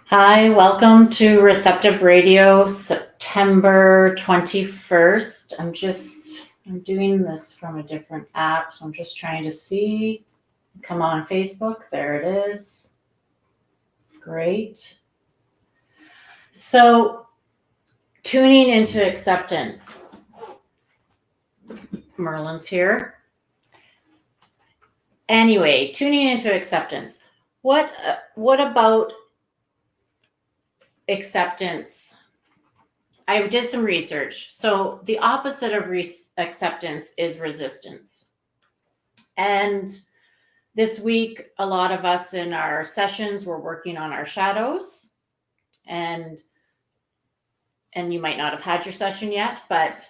Hi, welcome to Receptive Radio, September 21st. I'm doing this from a different app, so I'm just trying to see. Come on Facebook, there it is. Great. So, tuning into acceptance. Merlin's here. Anyway, tuning into acceptance. What about acceptance? I did some research. So the opposite of acceptance is resistance. And this week, a lot of us in our sessions were working on our shadows. And you might not have had your session yet, but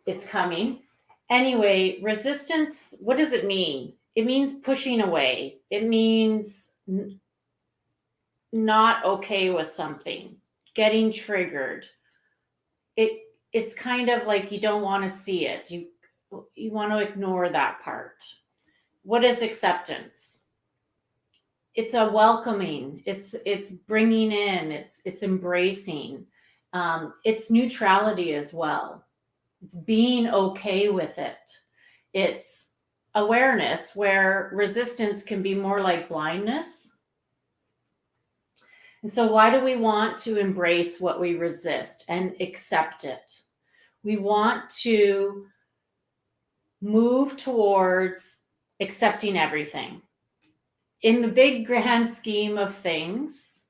it's coming. Anyway, resistance, what does it mean? It means pushing away. It means not okay with something, getting triggered. It's kind of like you don't want to see it. You want to ignore that part. What is acceptance? It's a welcoming. It's bringing in. It's embracing. It's neutrality as well. It's being okay with it. It's awareness, where resistance can be more like blindness. And so why do we want to embrace what we resist and accept it? We want to move towards accepting everything. In the big grand scheme of things,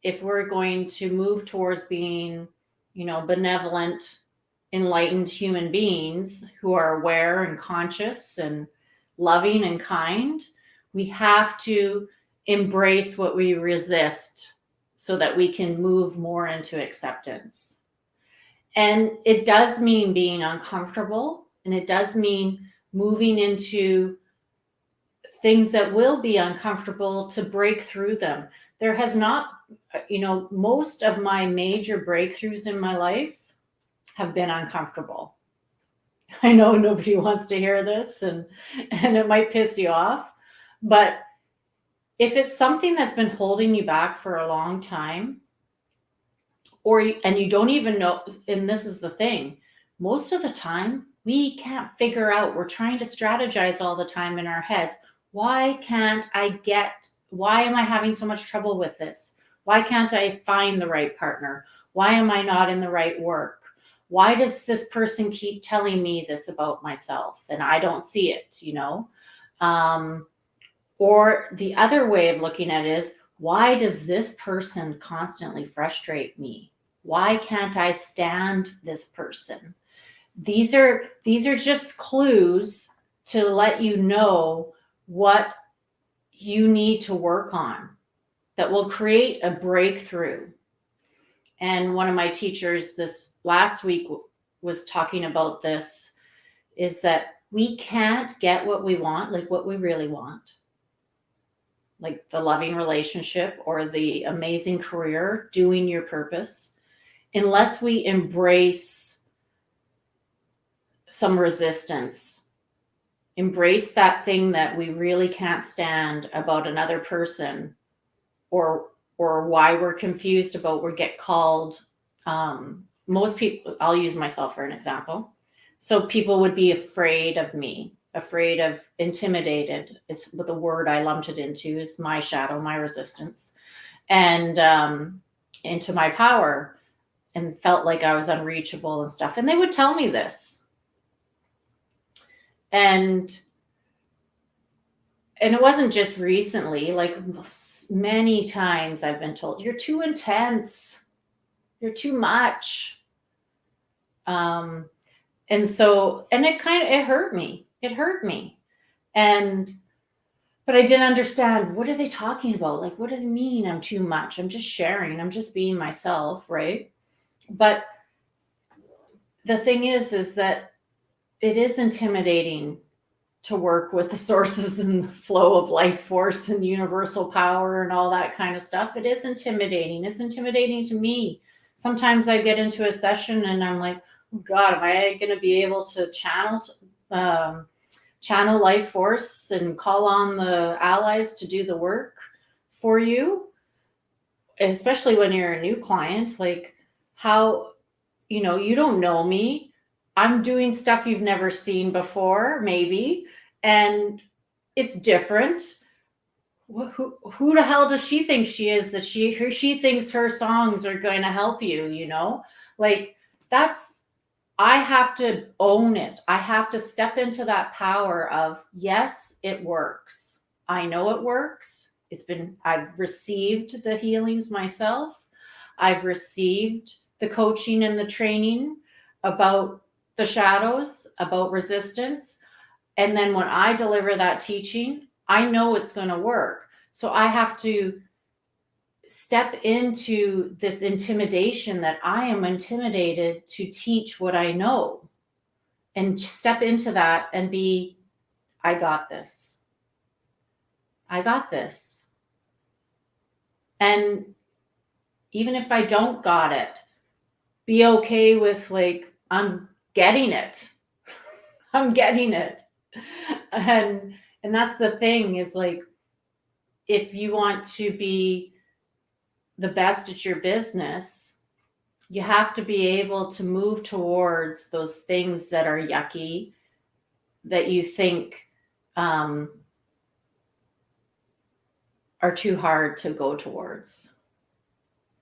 if we're going to move towards being, benevolent, enlightened human beings who are aware and conscious and loving and kind, we have to embrace what we resist so that we can move more into acceptance. And it does mean being uncomfortable, and it does mean moving into things that will be uncomfortable to break through them. There has not, most of my major breakthroughs in my life have been uncomfortable. I know nobody wants to hear this, and it might piss you off, but if it's something that's been holding you back for a long time, and you don't even know, and this is the thing, most of the time we can't figure out, we're trying to strategize all the time in our heads. Why am I having so much trouble with this? Why can't I find the right partner? Why am I not in the right work? Why does this person keep telling me this about myself and I don't see it, or the other way of looking at it is, why does this person constantly frustrate me? Why can't I stand this person? These are just clues to let you know what you need to work on that will create a breakthrough. And one of my teachers this last week was talking about this, is that we can't get what we want, like what we really want, like the loving relationship or the amazing career, doing your purpose, unless we embrace some resistance. Embrace that thing that we really can't stand about another person, or why we're confused about, we get called, most people, I'll use myself for an example. So people would be afraid of me, intimidated is the word I lumped it into, is my shadow, my resistance, and into my power, and felt like I was unreachable and stuff. And they would tell me this. And it wasn't just recently, like many times I've been told, you're too intense, you're too much. And it hurt me. But I didn't understand, what are they talking about? Like, what do they mean I'm too much? I'm just sharing, I'm just being myself, right? But the thing is that it is intimidating to work with the sources and the flow of life force and universal power and all that kind of stuff. It is intimidating. It's intimidating to me. Sometimes I get into a session and I'm like, oh God, am I going to be able to channel life force and call on the allies to do the work for you? especially when you're a new client, like how, you don't know me. I'm doing stuff you've never seen before, maybe, and it's different. Who the hell does she think she is that she thinks her songs are going to help you, Like I have to own it. I have to step into that power of, yes, it works. I know it works. I've received the healings myself. I've received the coaching and the training about the shadows, about resistance. And then when I deliver that teaching, I know it's going to work. So I have to step into this intimidation that I am intimidated to teach what I know, and step into that and be, I got this. I got this. And even if I don't got it, be okay with like, I'm getting it. I'm getting it. And that's the thing is like, if you want to be the best at your business, you have to be able to move towards those things that are yucky, that you think are too hard to go towards,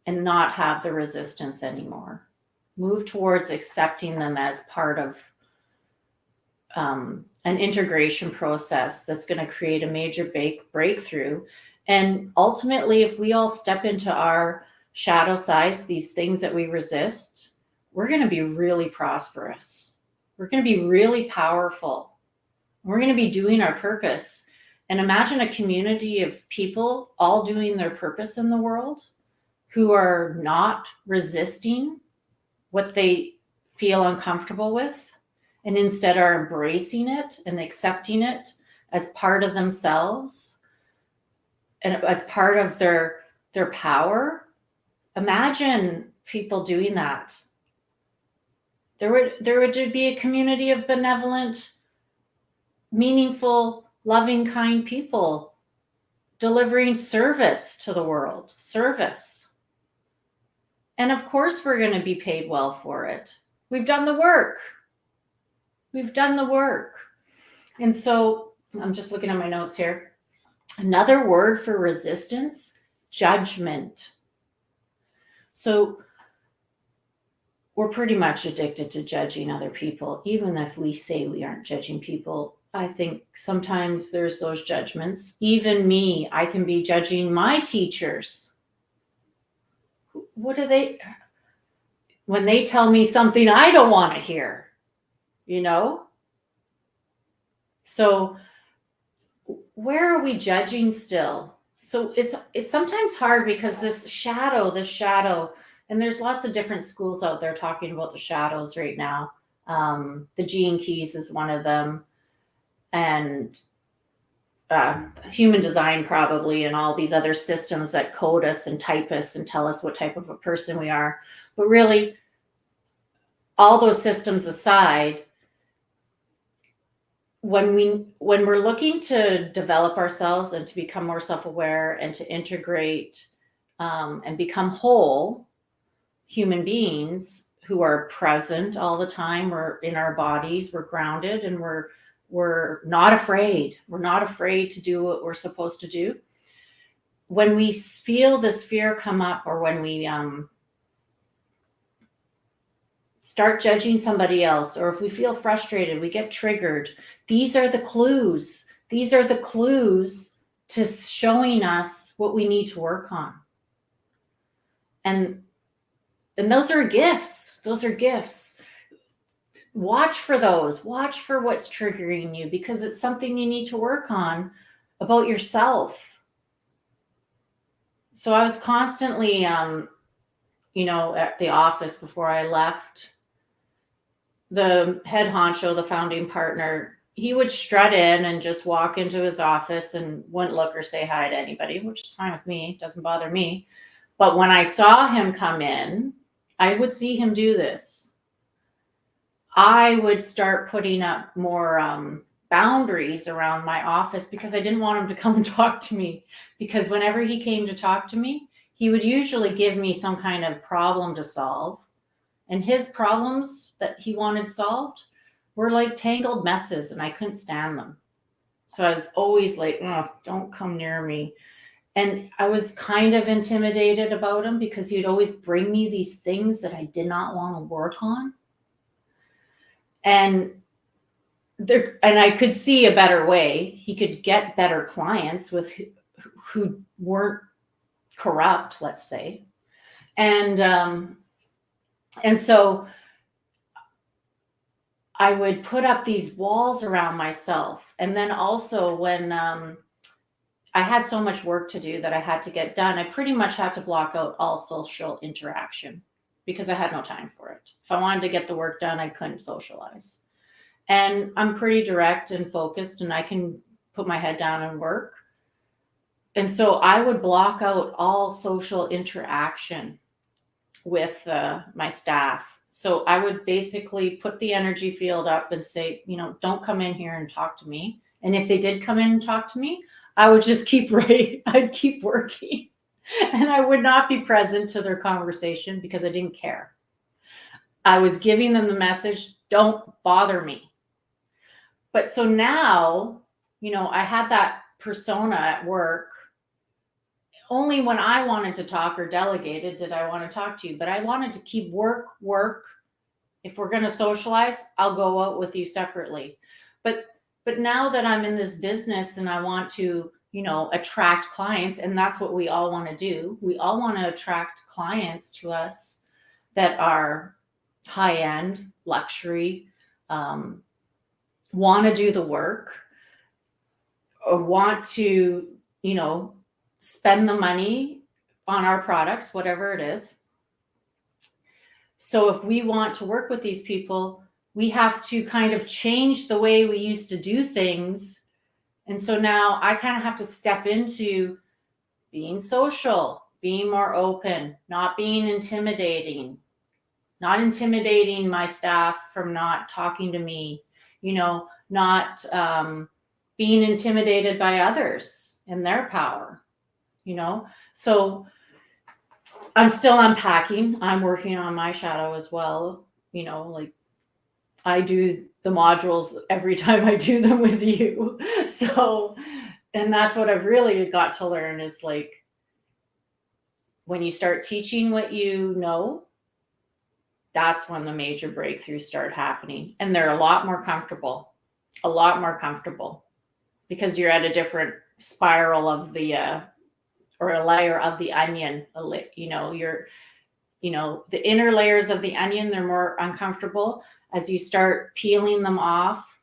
and not have the resistance anymore. Move towards accepting them as part of an integration process that's going to create a major breakthrough. And ultimately, if we all step into our shadow sides, these things that we resist, we're going to be really prosperous. We're going to be really powerful. We're going to be doing our purpose. And imagine a community of people all doing their purpose in the world, who are not resisting what they feel uncomfortable with, and instead are embracing it and accepting it as part of themselves and as part of their power. Imagine people doing that. There would be a community of benevolent, meaningful, loving, kind people delivering service to the world. Service. And of course, we're going to be paid well for it. We've done the work. We've done the work. And so I'm just looking at my notes here. Another word for resistance, judgment. So we're pretty much addicted to judging other people, even if we say we aren't judging people. I think sometimes there's those judgments. Even me, I can be judging my teachers. What are they, when they tell me something I don't want to hear, So where are we judging still? So it's sometimes hard because this shadow, and there's lots of different schools out there talking about the shadows right now. The Gene Keys is one of them, and human design probably, and all these other systems that code us and type us and tell us what type of a person we are. But really, all those systems aside, when we're looking to develop ourselves and to become more self-aware and to integrate and become whole human beings who are present all the time, we're in our bodies, we're grounded, and we're not afraid. We're not afraid to do what we're supposed to do. When we feel this fear come up, or when we start judging somebody else, or if we feel frustrated, we get triggered, these are the clues. These are the clues to showing us what we need to work on. And those are gifts. Those are gifts. Watch for those. Watch for what's triggering you, because it's something you need to work on about yourself. So I was constantly, at the office before I left. The head honcho, the founding partner, he would strut in and just walk into his office and wouldn't look or say hi to anybody, which is fine with me. It doesn't bother me. But when I saw him come in, I would see him do this. I would start putting up more boundaries around my office, because I didn't want him to come and talk to me. Because whenever he came to talk to me, he would usually give me some kind of problem to solve. And his problems that he wanted solved were like tangled messes, and I couldn't stand them. So I was always like, oh, don't come near me. And I was kind of intimidated about him because he'd always bring me these things that I did not want to work on. And I could see a better way. He could get better clients with who weren't corrupt, let's say. And so I would put up these walls around myself. And then also when I had so much work to do that I had to get done, I pretty much had to block out all social interaction because I had no time for it. If I wanted to get the work done, I couldn't socialize. And I'm pretty direct and focused, and I can put my head down and work. And so I would block out all social interaction with my staff. So I would basically put the energy field up and say, don't come in here and talk to me. And if they did come in and talk to me, I would just keep writing. I'd keep working. And I would not be present to their conversation because I didn't care. I was giving them the message, don't bother me. But so now, I had that persona at work. Only when I wanted to talk or delegated did I want to talk to you. But I wanted to keep work. If we're going to socialize, I'll go out with you separately. But now that I'm in this business and I want to, attract clients, and that's what we all want to do. We all want to attract clients to us that are high-end, luxury, want to do the work, or want to, spend the money on our products, whatever it is. So if we want to work with these people, we have to kind of change the way we used to do things. And so now I kind of have to step into being social, being more open, not being intimidating, not intimidating my staff from not talking to me, not being intimidated by others and their power, So I'm still unpacking. I'm working on my shadow as well. Like I do the modules every time I do them with you. So, and that's what I've really got to learn is like, when you start teaching what you know, that's when the major breakthroughs start happening. And they're a lot more comfortable because you're at a different spiral of the, or a layer of the onion. The inner layers of the onion, they're more uncomfortable. As you start peeling them off,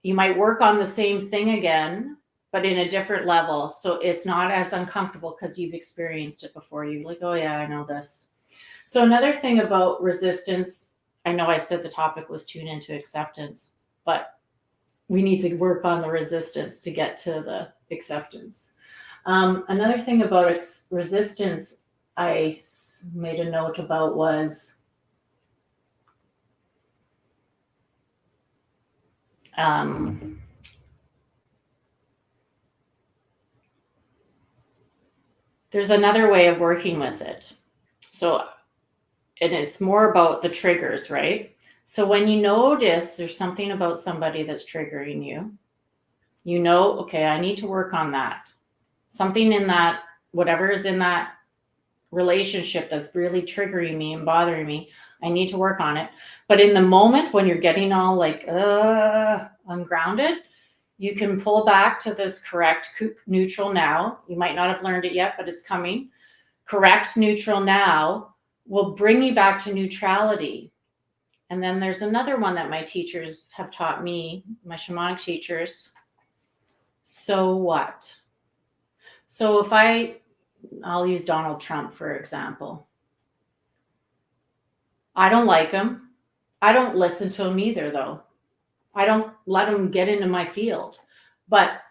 you might work on the same thing again, but in a different level. So it's not as uncomfortable because you've experienced it before. You're like, oh yeah, I know this. So another thing about resistance, I know I said the topic was tune into acceptance, but we need to work on the resistance to get to the acceptance. Another thing about resistance I made a note about was there's another way of working with it. So, and it's more about the triggers, right? So when you notice there's something about somebody that's triggering you, okay, I need to work on that. Something in that, whatever is in that relationship that's really triggering me and bothering me, I need to work on it. But in the moment when you're getting all like ungrounded, you can pull back to this correct neutral now. You might not have learned it yet, but it's coming. Correct neutral now will bring you back to neutrality. And then there's another one that my teachers have taught me, my shamanic teachers. So what? So if I'll use Donald Trump, for example. I don't like him. I don't listen to him either, though. I don't let him get into my field. But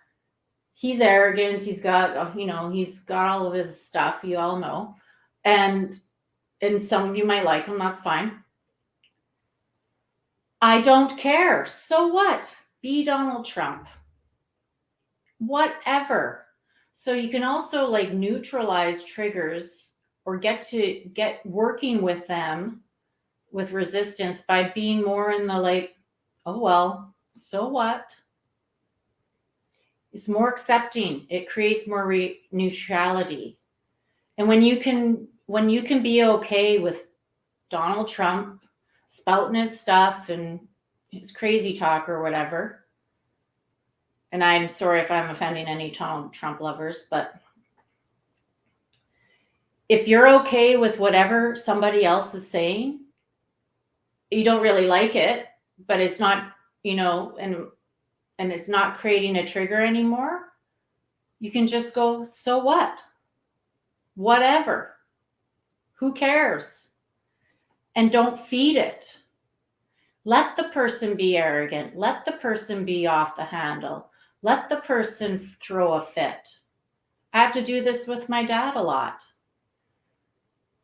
he's arrogant. He's got, he's got all of his stuff, you all know. And some of you might like him. That's fine. I don't care. So what? Be Donald Trump. Whatever. So you can also like neutralize triggers or get working with them with resistance by being more in the like, oh, well, so what? It's more accepting. It creates more neutrality. And when you can be okay with Donald Trump spouting his stuff and his crazy talk or whatever, and I'm sorry if I'm offending any Trump lovers, but if you're okay with whatever somebody else is saying, you don't really like it, but it's not, and it's not creating a trigger anymore, you can just go, so what? Whatever. Who cares? And don't feed it. Let the person be arrogant. Let the person be off the handle. Let the person throw a fit. I have to do this with my dad a lot.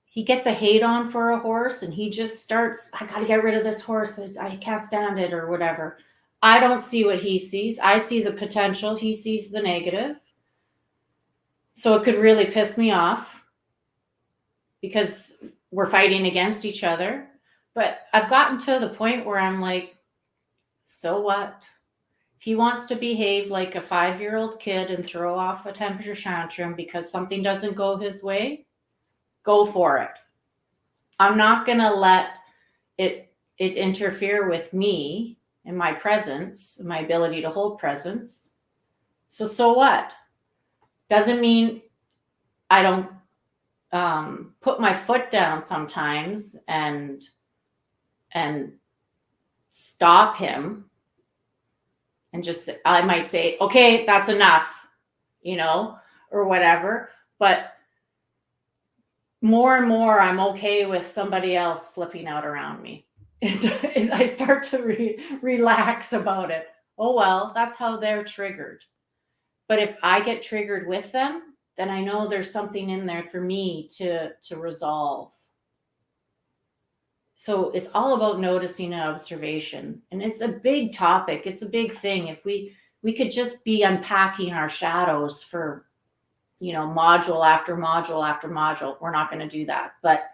He gets a hate on for a horse and he just starts, I got to get rid of this horse. I can't stand it or whatever. I don't see what he sees. I see the potential. He sees the negative. So it could really piss me off because we're fighting against each other. But I've gotten to the point where I'm like, so what? If he wants to behave like a 5-year-old kid and throw off a temper tantrum because something doesn't go his way, go for it. I'm not going to let it interfere with me and my presence, and my ability to hold presence. So what? Doesn't mean I don't put my foot down sometimes and stop him and just, I might say, okay, that's enough, or whatever. But more and more, I'm okay with somebody else flipping out around me. I start to relax about it. Oh, well, that's how they're triggered. But if I get triggered with them, then I know there's something in there for me to resolve. So it's all about noticing and observation. And it's a big topic. It's a big thing. If we could just be unpacking our shadows for, module after module after module, we're not going to do that. But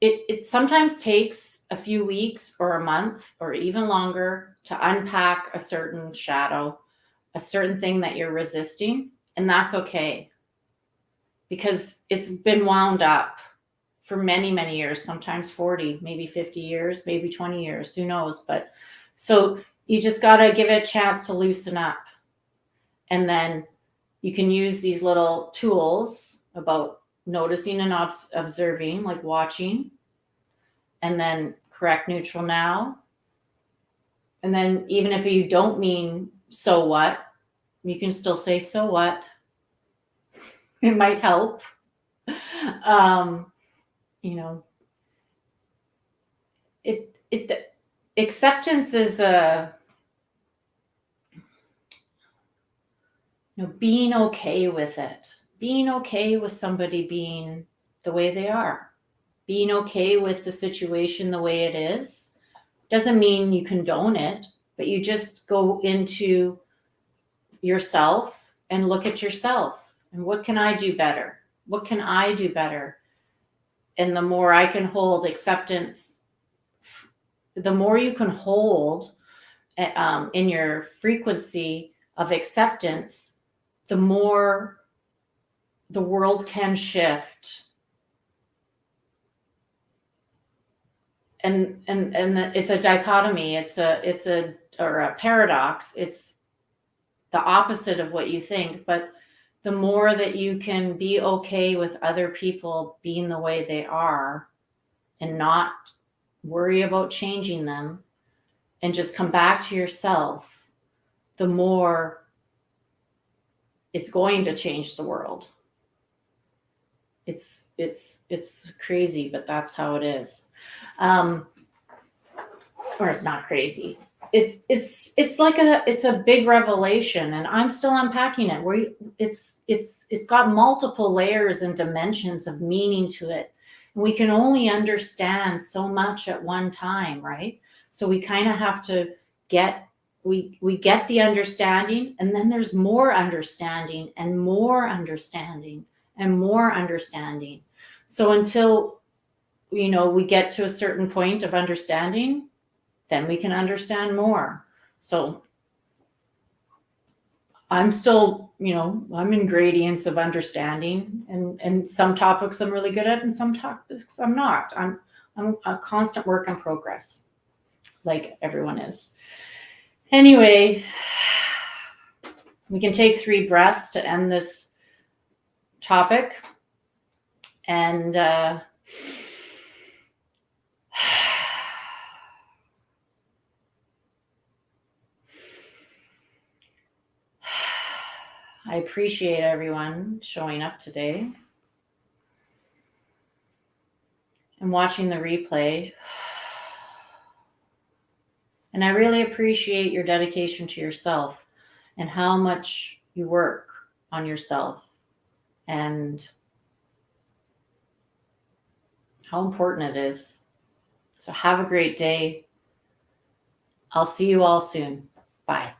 it sometimes takes a few weeks or a month or even longer to unpack a certain shadow, a certain thing that you're resisting. And that's okay, because it's been wound up for many, many years, sometimes 40, maybe 50 years, maybe 20 years, who knows? But so you just got to give it a chance to loosen up. And then you can use these little tools about noticing and observing, like watching, and then correct, neutral, now. And then even if you don't mean so what, you can still say, so what? It might help. Acceptance is being okay with it, being okay with somebody being the way they are, being okay with the situation the way it is. Doesn't mean you condone it, but you just go into yourself and look at yourself and what can I do better? What can I do better? And the more I can hold acceptance, the more you can hold in your frequency of acceptance, the more the world can shift. And it's a dichotomy. It's a paradox. It's the opposite of what you think. But the more that you can be okay with other people being the way they are and not worry about changing them and just come back to yourself, the more it's going to change the world. It's crazy, but that's how it is. Or it's not crazy. It's like a big revelation, and I'm still unpacking it. Where it's got multiple layers and dimensions of meaning to it. And we can only understand so much at one time, right? So we kind of have to get the understanding, and then there's more understanding and more understanding and more understanding. So until, we get to a certain point of understanding, then we can understand more. So I'm still, I'm in gradients of understanding, and some topics I'm really good at, and some topics I'm not. I'm a constant work in progress, like everyone is. Anyway, we can take 3 breaths to end this topic. And I appreciate everyone showing up today and watching the replay. And I really appreciate your dedication to yourself and how much you work on yourself and how important it is. So have a great day. I'll see you all soon. Bye.